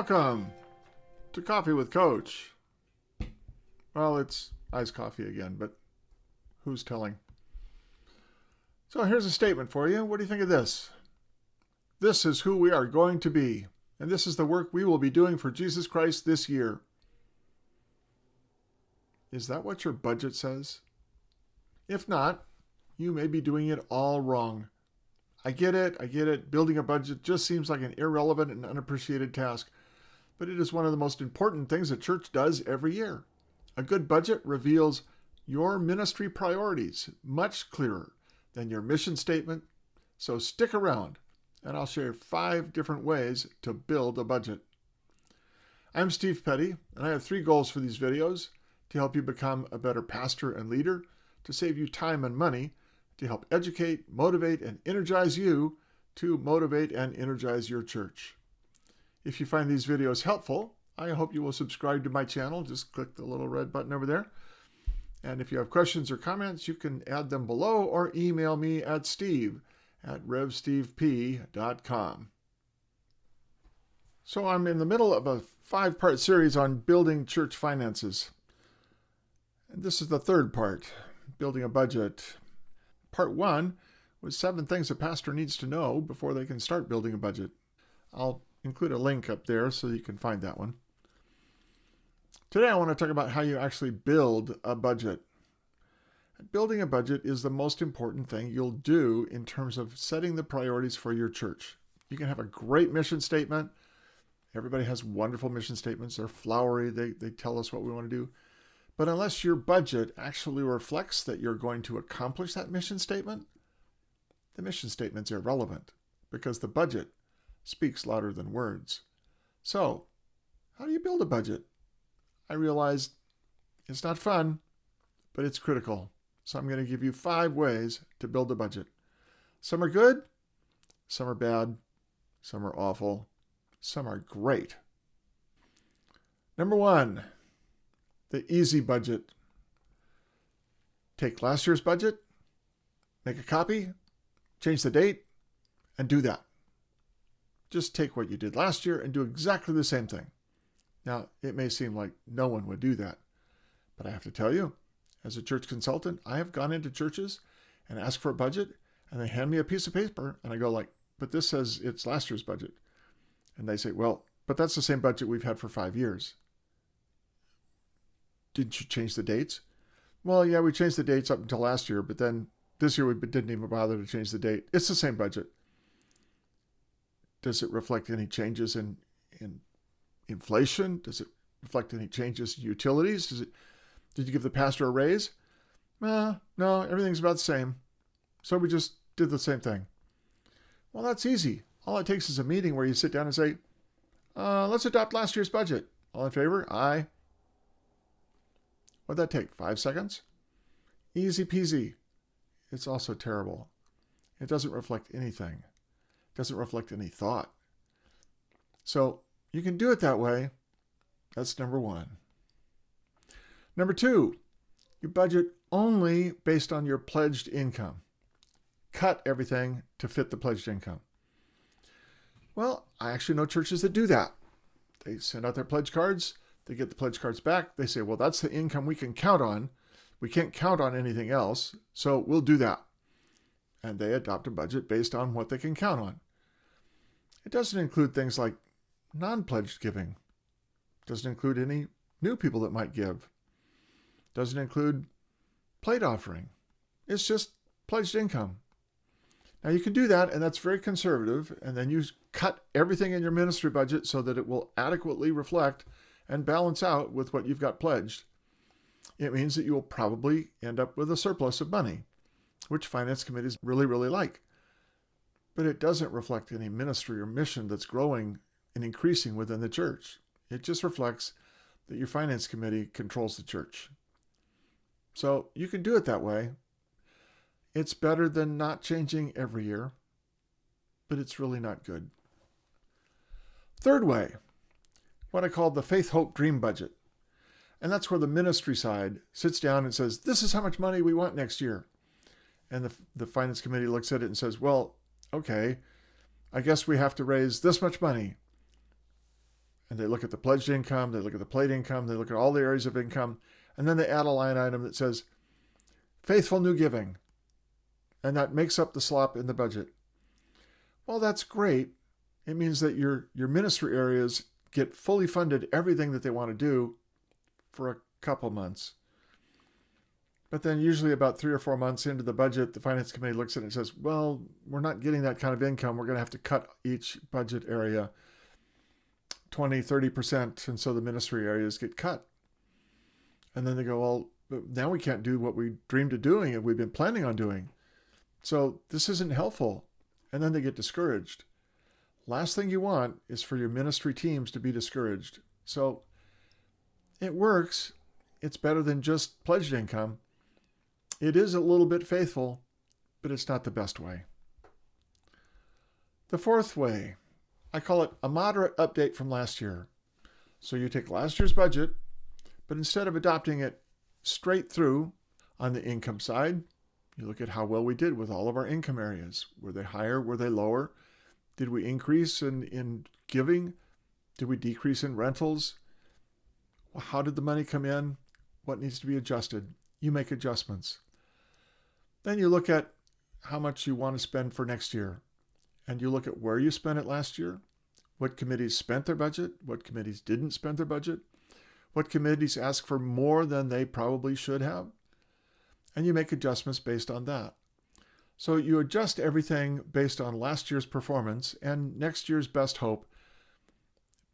Welcome to Coffee with Coach. Well, it's iced coffee again, but who's telling? So here's a statement for you. What do you think of this? This is who we are going to be, and this is the work we will be doing for Jesus Christ this year. Is that what your budget says? If not, you may be doing it all wrong. I get it. Building a budget just seems like an irrelevant and unappreciated task, but it is one of the most important things a church does every year. A good budget reveals your ministry priorities much clearer than your mission statement, so stick around and I'll share 5 different ways to build a budget. I'm Steve Petty, and I have 3 goals for these videos: to help you become a better pastor and leader, to save you time and money, to help educate, motivate, and energize you to motivate and energize your church. If you find these videos helpful, I hope you will subscribe to my channel. Just click the little red button over there. And if you have questions or comments, you can add them below or email me at steve@revstevep.com. So I'm in the middle of a 5-part series on building church finances. And this is the 3rd part, building a budget. Part 1 was 7 things a pastor needs to know before they can start building a budget. I'll include a link up there so you can find that one. Today I want to talk about how you actually build a budget. Building a budget is the most important thing you'll do in terms of setting the priorities for your church. You can have a great mission statement. Everybody has wonderful mission statements. They're flowery. They tell us what we want to do. But unless your budget actually reflects that you're going to accomplish that mission statement, the mission statement's irrelevant because the budget speaks louder than words. So, how do you build a budget? I realized it's not fun, but it's critical. So I'm going to give you 5 ways to build a budget. Some are good, some are bad, some are awful, some are great. Number 1, the easy budget. Take last year's budget, make a copy, change the date, and do that. Just take what you did last year and do exactly the same thing. Now, it may seem like no one would do that, but I have to tell you, as a church consultant, I have gone into churches and asked for a budget, and they hand me a piece of paper, and I go like, but this says it's last year's budget. And they say, well, but that's the same budget we've had for 5 years. Didn't you change the dates? Well, yeah, we changed the dates up until last year, but then this year we didn't even bother to change the date. It's the same budget. Does it reflect any changes in inflation? Does it reflect any changes in utilities? Did you give the pastor a raise? No, everything's about the same. So we just did the same thing. Well, that's easy. All it takes is a meeting where you sit down and say, let's adopt last year's budget. All in favor? Aye. What'd that take? 5 seconds? Easy peasy. It's also terrible. It doesn't reflect anything. It doesn't reflect any thought. So you can do it that way. That's number 1. Number 2, you budget only based on your pledged income. Cut everything to fit the pledged income. Well, I actually know churches that do that. They send out their pledge cards. They get the pledge cards back. They say, well, that's the income we can count on. We can't count on anything else, so we'll do that. And they adopt a budget based on what they can count on. It doesn't include things like non-pledged giving. It doesn't include any new people that might give. It doesn't include plate offering. It's just pledged income. Now you can do that, and that's very conservative, and then you cut everything in your ministry budget so that it will adequately reflect and balance out with what you've got pledged. It means that you will probably end up with a surplus of money, which finance committees really, really like. But it doesn't reflect any ministry or mission that's growing and increasing within the church. It just reflects that your finance committee controls the church. So you can do it that way. It's better than not changing every year, but it's really not good. 3rd way, what I call the faith, hope, dream budget. And that's where the ministry side sits down and says, this is how much money we want next year. And the finance committee looks at it and says, well, okay, I guess we have to raise this much money. and they look at the pledged income, they look at the paid income, they look at all the areas of income, and then they add a line item that says, faithful new giving. And that makes up the slop in the budget. Well, that's great. It means that your ministry areas get fully funded everything that they want to do for a couple months. But then usually about 3 or 4 months into the budget, the finance committee looks at it and says, well, we're not getting that kind of income. We're going to have to cut each budget area 20, 30%. And so the ministry areas get cut. And then they go, well, now we can't do what we dreamed of doing and we've been planning on doing. So this isn't helpful. And then they get discouraged. Last thing you want is for your ministry teams to be discouraged. So it works. It's better than just pledged income. It is a little bit faithful, but it's not the best way. The fourth way, I call it a moderate update from last year. So you take last year's budget, but instead of adopting it straight through on the income side, you look at how well we did with all of our income areas. Were they higher? Were they lower? Did we increase in giving? Did we decrease in rentals? How did the money come in? What needs to be adjusted? You make adjustments. Then you look at how much you want to spend for next year. And you look at where you spent it last year, what committees spent their budget, what committees didn't spend their budget, what committees asked for more than they probably should have. And you make adjustments based on that. So you adjust everything based on last year's performance and next year's best hope.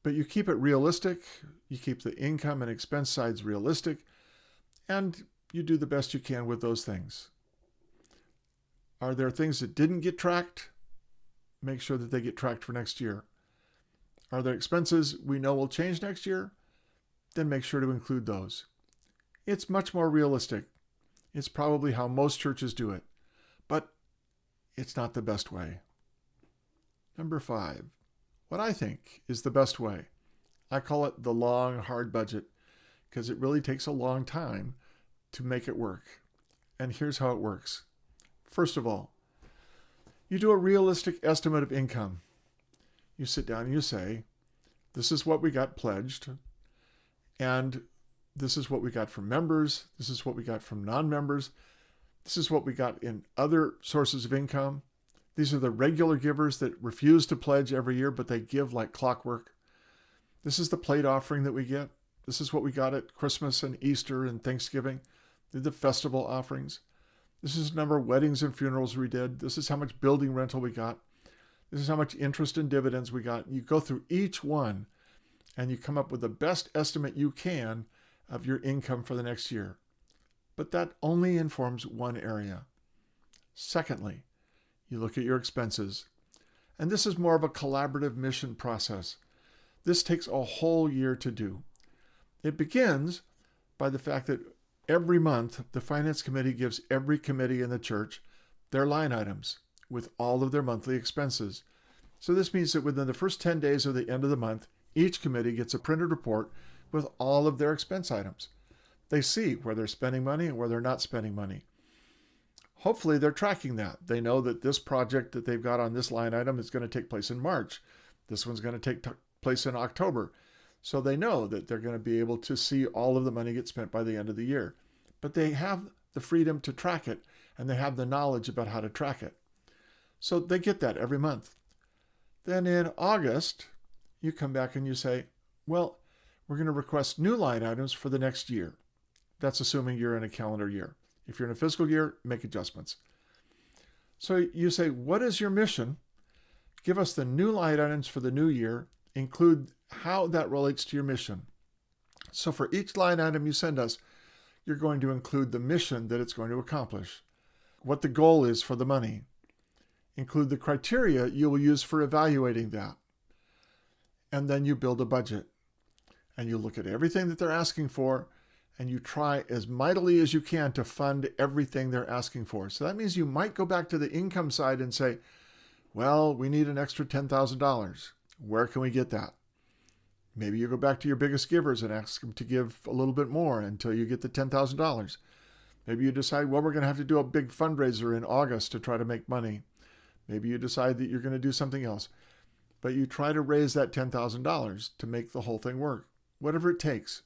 But you keep it realistic. You keep the income and expense sides realistic. And you do the best you can with those things. Are there things that didn't get tracked? Make sure that they get tracked for next year. Are there expenses we know will change next year? Then make sure to include those. It's much more realistic. It's probably how most churches do it, but it's not the best way. Number 5, what I think is the best way. I call it the long, hard budget because it really takes a long time to make it work. And here's how it works. First of all, you do a realistic estimate of income. You sit down and you say, this is what we got pledged, and this is what we got from members, this is what we got from non-members, this is what we got in other sources of income. These are the regular givers that refuse to pledge every year, but they give like clockwork. This is the plate offering that we get. This is what we got at Christmas and Easter and Thanksgiving, the festival offerings. This is the number of weddings and funerals we did. This is how much building rental we got. This is how much interest and dividends we got. You go through each one and you come up with the best estimate you can of your income for the next year. But that only informs one area. Secondly, you look at your expenses. And this is more of a collaborative mission process. This takes a whole year to do. It begins by the fact that every month, the Finance Committee gives every committee in the church their line items with all of their monthly expenses. So this means that within the first 10 days of the end of the month, each committee gets a printed report with all of their expense items. They see where they're spending money and where they're not spending money. Hopefully they're tracking that. They know that this project that they've got on this line item is going to take place in March. This one's going to take place in October. So they know that they're going to be able to see all of the money get spent by the end of the year. But they have the freedom to track it, and they have the knowledge about how to track it. So they get that every month. Then in August, you come back and you say, well, we're going to request new line items for the next year. That's assuming you're in a calendar year. If you're in a fiscal year, make adjustments. So you say, what is your mission? Give us the new line items for the new year. Include how that relates to your mission. So for each line item you send us, you're going to include the mission that it's going to accomplish, what the goal is for the money. Include the criteria you will use for evaluating that. And then you build a budget. And you look at everything that they're asking for, and you try as mightily as you can to fund everything they're asking for. So that means you might go back to the income side and say, well, we need an extra $10,000. Where can we get that? Maybe you go back to your biggest givers and ask them to give a little bit more until you get the $10,000. Maybe you decide, well, we're going to have to do a big fundraiser in August to try to make money. Maybe you decide that you're going to do something else. but you try to raise that $10,000 to make the whole thing work. Whatever it takes.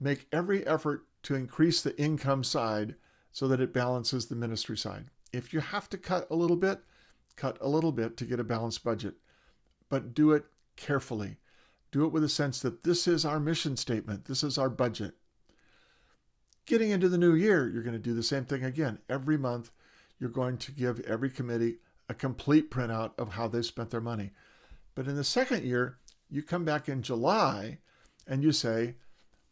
Make every effort to increase the income side so that it balances the ministry side. If you have to cut a little bit to get a balanced budget. But do it carefully. Do it with a sense that this is our mission statement. This is our budget. Getting into the new year, you're going to do the same thing again. Every month, you're going to give every committee a complete printout of how they spent their money. But in the second year, you come back in July and you say,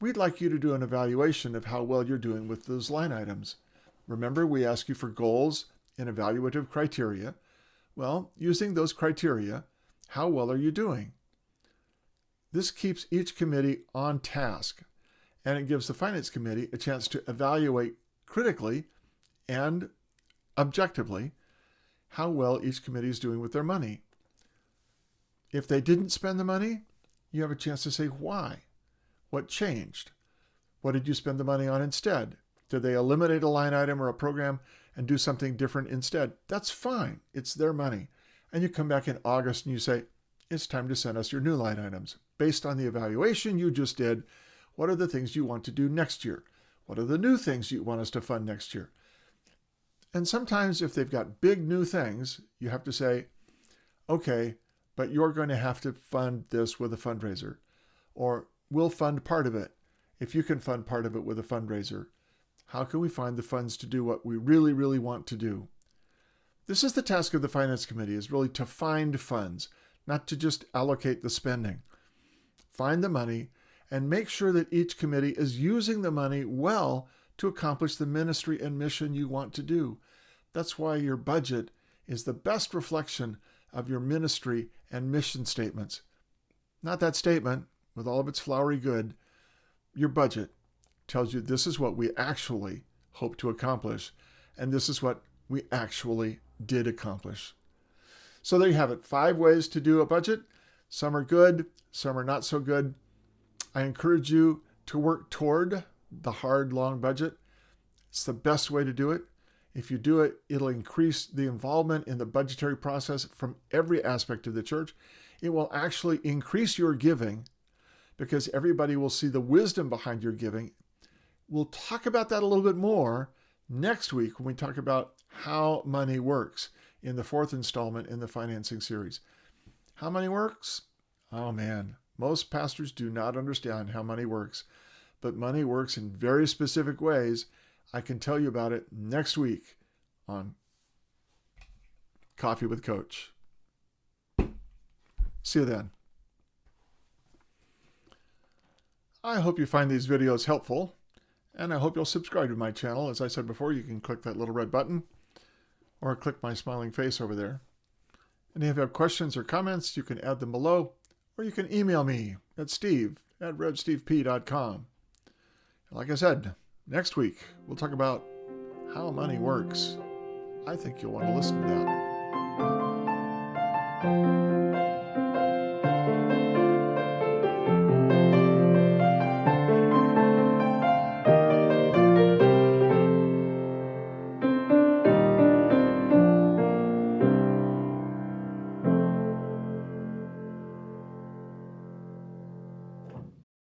we'd like you to do an evaluation of how well you're doing with those line items. Remember, we ask you for goals and evaluative criteria. Well, using those criteria, how well are you doing? This keeps each committee on task, and it gives the finance committee a chance to evaluate critically and objectively how well each committee is doing with their money. If they didn't spend the money, you have a chance to say why. What changed? What did you spend the money on instead? Did they eliminate a line item or a program and do something different instead? That's fine. It's their money. And you come back in August and you say, it's time to send us your new line items. Based on the evaluation you just did, what are the things you want to do next year? What are the new things you want us to fund next year? And sometimes if they've got big new things, you have to say, okay, but you're going to have to fund this with a fundraiser. Or we'll fund part of it. If you can fund part of it with a fundraiser, how can we find the funds to do what we really, really want to do? This is the task of the Finance Committee, is really to find funds, not to just allocate the spending. Find the money and make sure that each committee is using the money well to accomplish the ministry and mission you want to do. That's why your budget is the best reflection of your ministry and mission statements. Not that statement, with all of its flowery good. Your budget tells you this is what we actually hope to accomplish, and this is what we actually did accomplish. So there you have it. 5 ways to do a budget. Some are good, some are not so good. I encourage you to work toward the hard, long budget. It's the best way to do it. If you do it, it'll increase the involvement in the budgetary process from every aspect of the church. It will actually increase your giving because everybody will see the wisdom behind your giving. We'll talk about that a little bit more next week when we talk about how money works in the 4th installment in the financing series. How money works? Oh man, most pastors do not understand how money works, but money works in very specific ways. I can tell you about it next week on Coffee with Coach. See you then. I hope you find these videos helpful, and I hope you'll subscribe to my channel. As I said before, you can click that little red button or click my smiling face over there. And if you have questions or comments, you can add them below, or you can email me at steve@revstevep.com. Like I said, next week we'll talk about how money works. I think you'll want to listen to that.